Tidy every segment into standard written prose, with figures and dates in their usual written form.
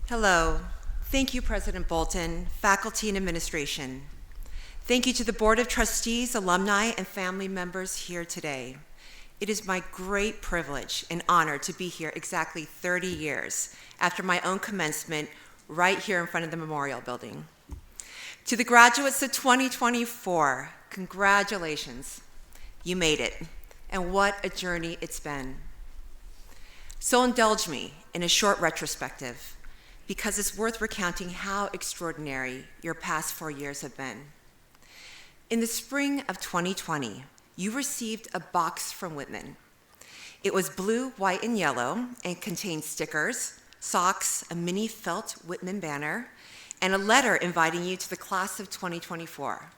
Hello. Thank you, President Bolton, faculty and administration. Thank you to the Board of Trustees, alumni, and family members here today. It is my great privilege and honor to be here exactly 30 years after my own commencement right here in front of the Memorial Building. To the graduates of 2024, congratulations. You made it, and what a journey it's been. So indulge me in a short retrospective, because it's worth recounting how extraordinary your past 4 years have been. In the spring of 2020, you received a box from Whitman. It was blue, white, and yellow, and contained stickers, socks, a mini felt Whitman banner, and a letter inviting you to the class of 2024.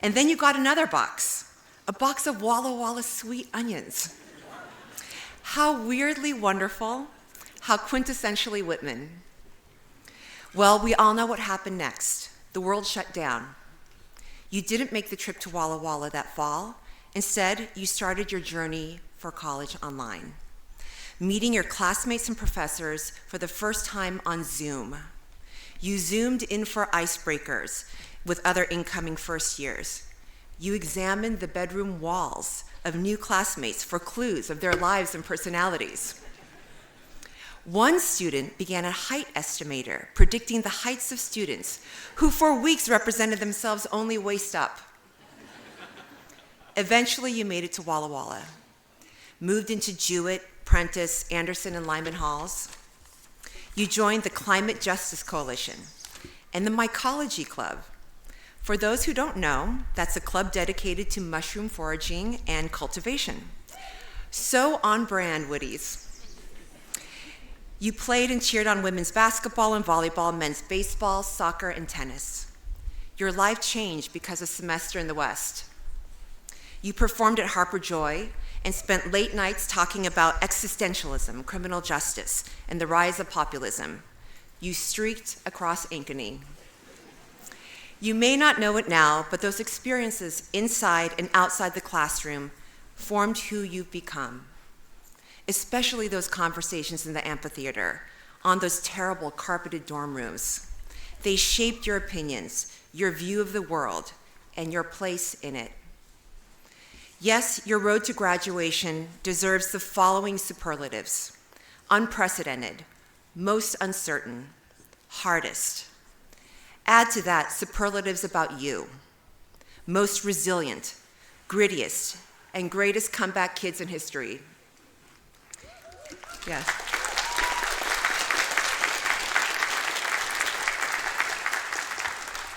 And then you got another box, a box of Walla Walla sweet onions. How weirdly wonderful, how quintessentially Whitman. Well, we all know what happened next. The world shut down. You didn't make the trip to Walla Walla that fall. Instead, you started your journey for college online, meeting your classmates and professors for the first time on Zoom. You Zoomed in for icebreakers with other incoming first years. You examined the bedroom walls of new classmates for clues of their lives and personalities. One student began a height estimator, predicting the heights of students who for weeks represented themselves only waist up. Eventually, you made it to Walla Walla, moved into Jewett, Prentice, Anderson, and Lyman Halls. You joined the Climate Justice Coalition and the Mycology Club. For those who don't know, that's a club dedicated to mushroom foraging and cultivation. So on brand, Whitties. You played and cheered on women's basketball and volleyball, men's baseball, soccer, and tennis. Your life changed because of Semester in the West. You performed at Harper Joy and spent late nights talking about existentialism, criminal justice, and the rise of populism. You streaked across Ankeny. You may not know it now, but those experiences inside and outside the classroom formed who you've become. Especially those conversations in the amphitheater, on those terrible carpeted dorm rooms. They shaped your opinions, your view of the world, and your place in it. Yes, your road to graduation deserves the following superlatives: unprecedented, most uncertain, hardest. Add to that superlatives about you: most resilient, grittiest, and greatest comeback kids in history. Yes.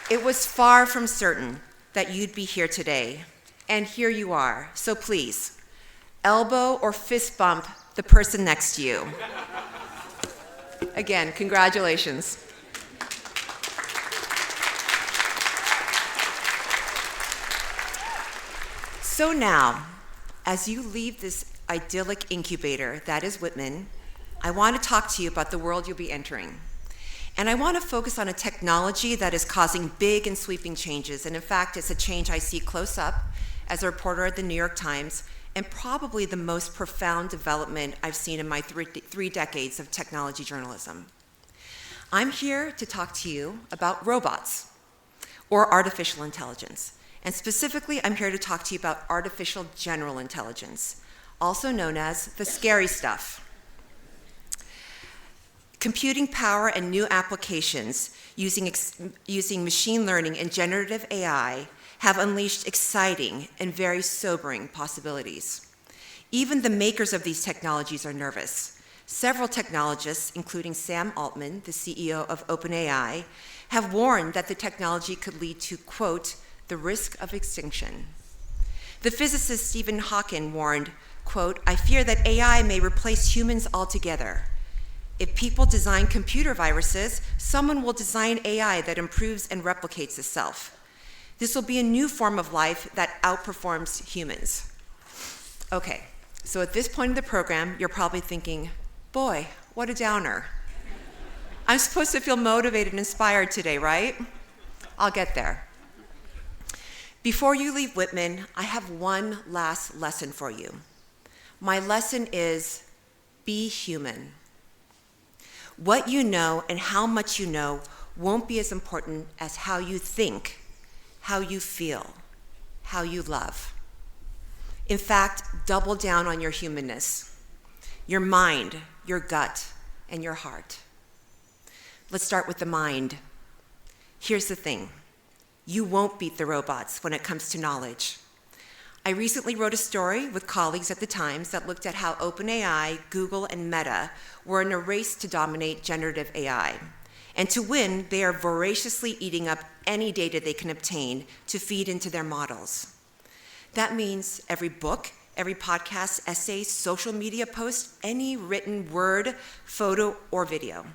It was far from certain that you'd be here today, and here you are. So please, elbow or fist bump the person next to you. Again, congratulations. So now, as you leave this idyllic incubator that is Whitman, I want to talk to you about the world you'll be entering. And I want to focus on a technology that is causing big and sweeping changes. And in fact, it's a change I see close up as a reporter at the New York Times, and probably the most profound development I've seen in my three decades of technology journalism. I'm here to talk to you about robots, or artificial intelligence. And specifically, I'm here to talk to you about artificial general intelligence, also known as the scary stuff. Computing power and new applications using machine learning and generative AI have unleashed exciting and very sobering possibilities. Even the makers of these technologies are nervous. Several technologists, including Sam Altman, the CEO of OpenAI, have warned that the technology could lead to, quote, the risk of extinction. The physicist Stephen Hawking warned, quote, I fear that AI may replace humans altogether. If people design computer viruses, someone will design AI that improves and replicates itself. This will be a new form of life that outperforms humans. Okay, so at this point in the program, you're probably thinking, boy, what a downer. I'm supposed to feel motivated and inspired today, right? I'll get there. Before you leave Whitman, I have one last lesson for you. My lesson is, be human. What you know and how much you know won't be as important as how you think, how you feel, how you love. In fact, double down on your humanness, your mind, your gut, and your heart. Let's start with the mind. Here's the thing. You won't beat the robots when it comes to knowledge. I recently wrote a story with colleagues at the Times that looked at how OpenAI, Google, and Meta were in a race to dominate generative AI. And to win, they are voraciously eating up any data they can obtain to feed into their models. That means every book, every podcast, essay, social media post, any written word, photo, or video.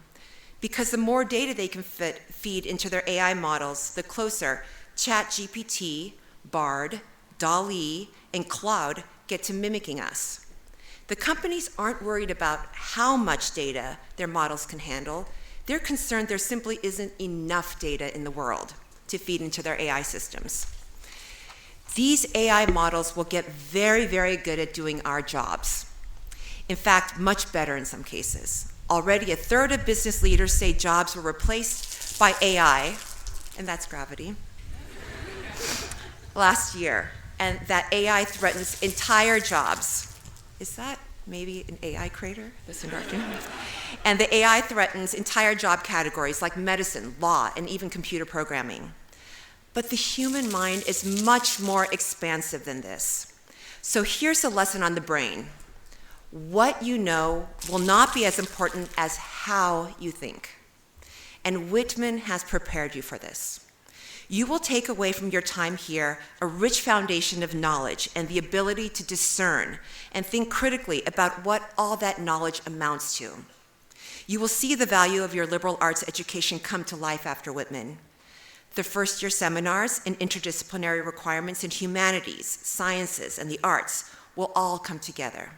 Because the more data they can feed into their AI models, the closer ChatGPT, Bard, DALL-E, and Cloud get to mimicking us. The companies aren't worried about how much data their models can handle. They're concerned there simply isn't enough data in the world to feed into their AI systems. These AI models will get very, very good at doing our jobs. In fact, much better in some cases. Already, a third of business leaders say jobs were replaced by AI, and that's gravity, last year, and that AI threatens entire jobs. Is that maybe an AI crater? And the AI threatens entire job categories like medicine, law, and even computer programming. But the human mind is much more expansive than this. So here's a lesson on the brain. What you know will not be as important as how you think. And Whitman has prepared you for this. You will take away from your time here a rich foundation of knowledge and the ability to discern and think critically about what all that knowledge amounts to. You will see the value of your liberal arts education come to life after Whitman. The first-year seminars and interdisciplinary requirements in humanities, sciences, and the arts will all come together.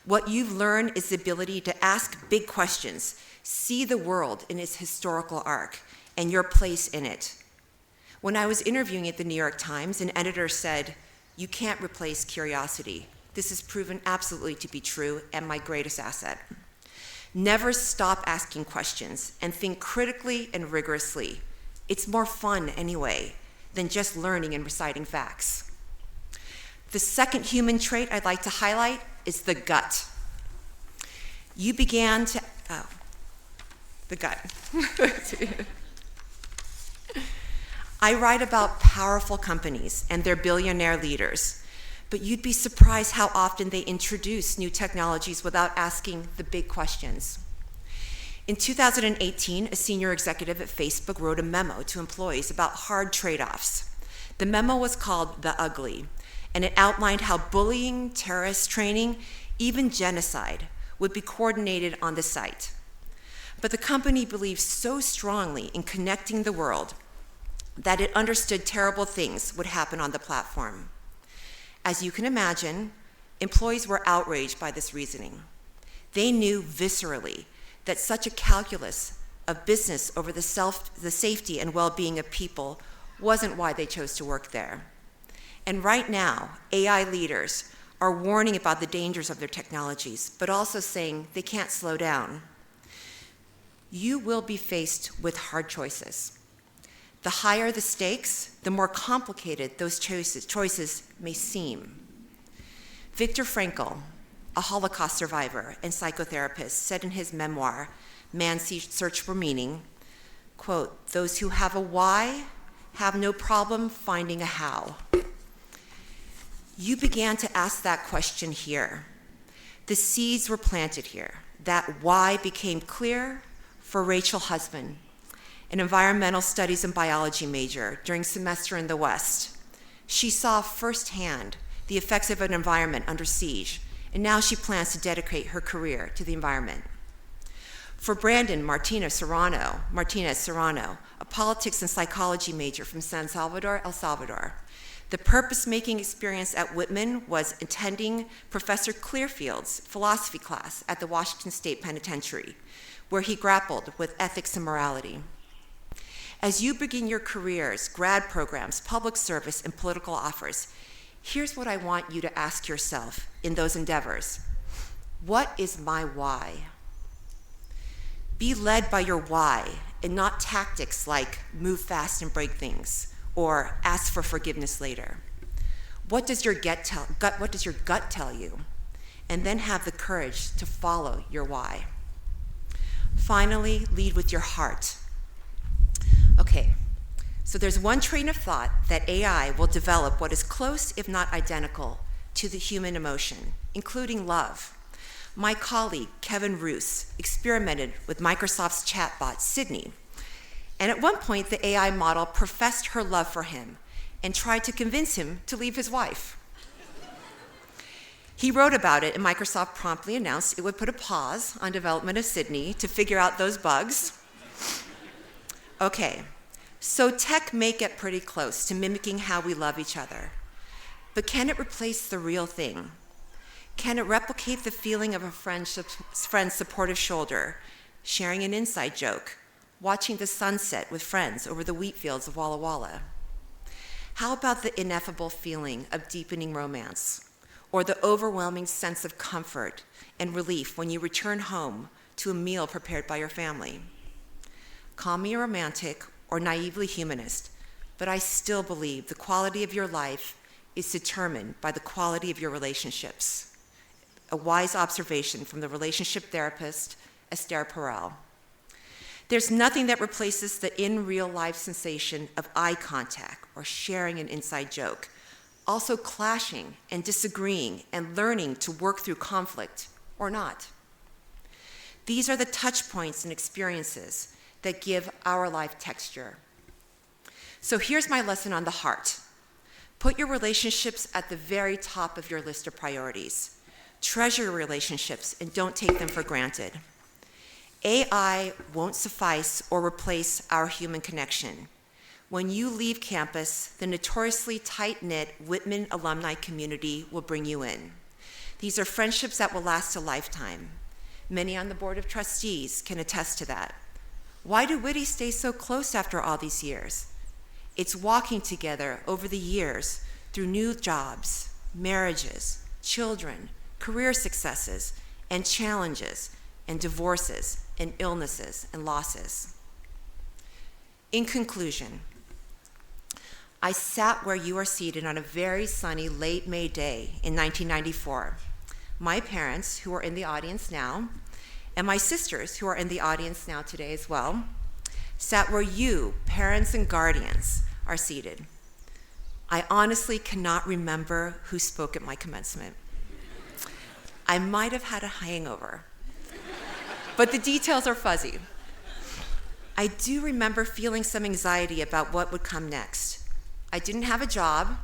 What you've learned is the ability to ask big questions, see the world in its historical arc, and your place in it. When I was interviewing at the New York Times, an editor said, "You can't replace curiosity. This has proven absolutely to be true and my greatest asset." Never stop asking questions and think critically and rigorously. It's more fun anyway than just learning and reciting facts. The second human trait I'd like to highlight is the gut. You began to, the gut. I write about powerful companies and their billionaire leaders, but you'd be surprised how often they introduce new technologies without asking the big questions. In 2018, a senior executive at Facebook wrote a memo to employees about hard trade-offs. The memo was called The Ugly, and it outlined how bullying, terrorist training, even genocide would be coordinated on the site. But the company believed so strongly in connecting the world that it understood terrible things would happen on the platform. As you can imagine, employees were outraged by this reasoning. They knew viscerally that such a calculus of business over the safety and well-being of people wasn't why they chose to work there. And right now, AI leaders are warning about the dangers of their technologies, but also saying they can't slow down. You will be faced with hard choices. The higher the stakes, the more complicated those choices may seem. Viktor Frankl, a Holocaust survivor and psychotherapist, said in his memoir, Man's Search for Meaning, quote, "Those who have a why have no problem finding a how." You began to ask that question here. The seeds were planted here. That why became clear for Rachel Husband, an environmental studies and biology major during semester in the West. She saw firsthand the effects of an environment under siege, and now she plans to dedicate her career to the environment. For Brandon Martinez Serrano, a politics and psychology major from San Salvador, El Salvador, the purpose-making experience at Whitman was attending Professor Clearfield's philosophy class at the Washington State Penitentiary, where he grappled with ethics and morality. As you begin your careers, grad programs, public service, and political offers, here's what I want you to ask yourself in those endeavors. What is my why? Be led by your why and not tactics like move fast and break things or ask for forgiveness later. What does your gut tell you? And then have the courage to follow your why. Finally, lead with your heart. Okay, so there's one train of thought that AI will develop what is close, if not identical, to the human emotion, including love. My colleague, Kevin Roos, experimented with Microsoft's chatbot, Sydney. And at one point, the AI model professed her love for him and tried to convince him to leave his wife. He wrote about it, and Microsoft promptly announced it would put a pause on development of Sydney to figure out those bugs. Okay, so tech may get pretty close to mimicking how we love each other, but can it replace the real thing? Can it replicate the feeling of a friend's supportive shoulder, sharing an inside joke, watching the sunset with friends over the wheat fields of Walla Walla? How about the ineffable feeling of deepening romance, or the overwhelming sense of comfort and relief when you return home to a meal prepared by your family? Call me a romantic or naively humanist, but I still believe the quality of your life is determined by the quality of your relationships. A wise observation from the relationship therapist, Esther Perel. There's nothing that replaces the in real life sensation of eye contact or sharing an inside joke, also clashing and disagreeing and learning to work through conflict or not. These are the touch points and experiences that give our life texture. So here's my lesson on the heart. Put your relationships at the very top of your list of priorities. Treasure your relationships and don't take them for granted. AI won't suffice or replace our human connection. When you leave campus, the notoriously tight-knit Whitman alumni community will bring you in. These are friendships that will last a lifetime. Many on the Board of Trustees can attest to that. Why do Whitty stay so close after all these years? It's walking together over the years through new jobs, marriages, children, career successes, and challenges, and divorces, and illnesses, and losses. In conclusion, I sat where you are seated on a very sunny late May day in 1994. My parents, who are in the audience now, and my sisters, who are in the audience now today as well, sat where you, parents and guardians, are seated. I honestly cannot remember who spoke at my commencement. I might have had a hangover, but the details are fuzzy. I do remember feeling some anxiety about what would come next. I didn't have a job,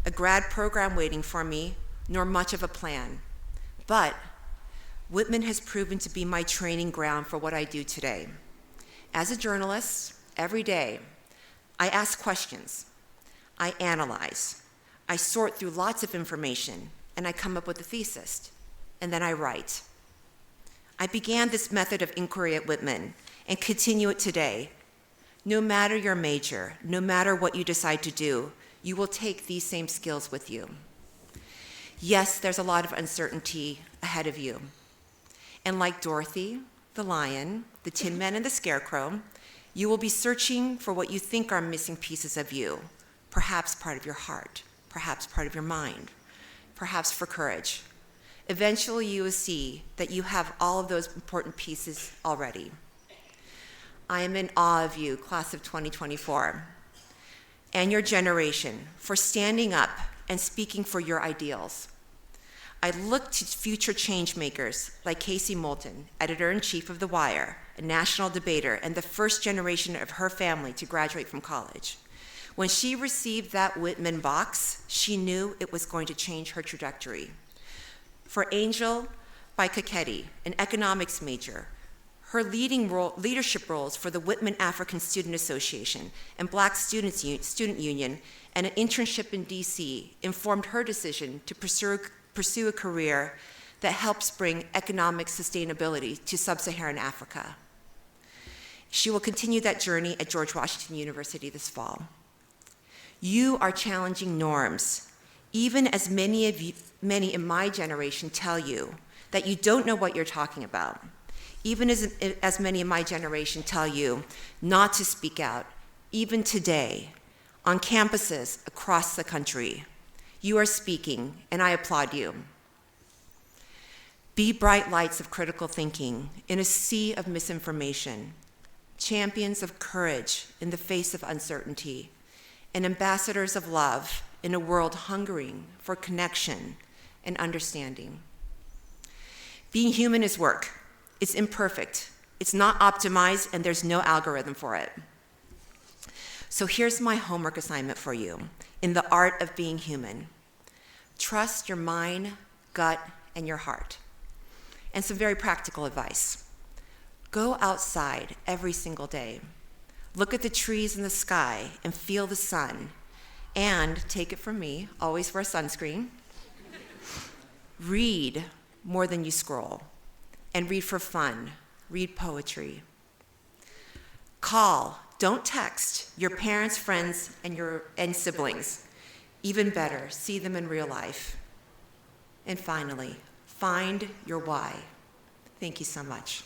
a grad program waiting for me, nor much of a plan. But Whitman has proven to be my training ground for what I do today. As a journalist, every day, I ask questions, I analyze, I sort through lots of information, and I come up with a thesis, and then I write. I began this method of inquiry at Whitman and continue it today. No matter your major, no matter what you decide to do, you will take these same skills with you. Yes, there's a lot of uncertainty ahead of you. And like Dorothy, the lion, the Tin Man, and the Scarecrow, you will be searching for what you think are missing pieces of you, perhaps part of your heart, perhaps part of your mind, perhaps for courage. Eventually, you will see that you have all of those important pieces already. I am in awe of you, class of 2024, and your generation for standing up and speaking for your ideals. I look to future change makers like Casey Moulton, editor-in-chief of The Wire, a national debater, and the first generation of her family to graduate from college. When she received that Whitman box, she knew it was going to change her trajectory. For Angel Baikaketi, an economics major, her leadership roles for the Whitman African Student Association and Black Student Union and an internship in DC informed her decision to pursue a career that helps bring economic sustainability to sub-Saharan Africa. She will continue that journey at George Washington University this fall. You are challenging norms, even as many in my generation tell you that you don't know what you're talking about. even as many of my generation tell you not to speak out, even today, on campuses across the country, you are speaking, and I applaud you. Be bright lights of critical thinking in a sea of misinformation, champions of courage in the face of uncertainty, and ambassadors of love in a world hungering for connection and understanding. Being human is work. It's imperfect. It's not optimized, and there's no algorithm for it. So here's my homework assignment for you in the art of being human. Trust your mind, gut, and your heart. And some very practical advice. Go outside every single day. Look at the trees in the sky and feel the sun. And, take it from me, always wear sunscreen. Read more than you scroll. And read for fun. Read poetry. Call, don't text, your parents, friends, and siblings. Even better, see them in real life. And finally, find your why. Thank you so much.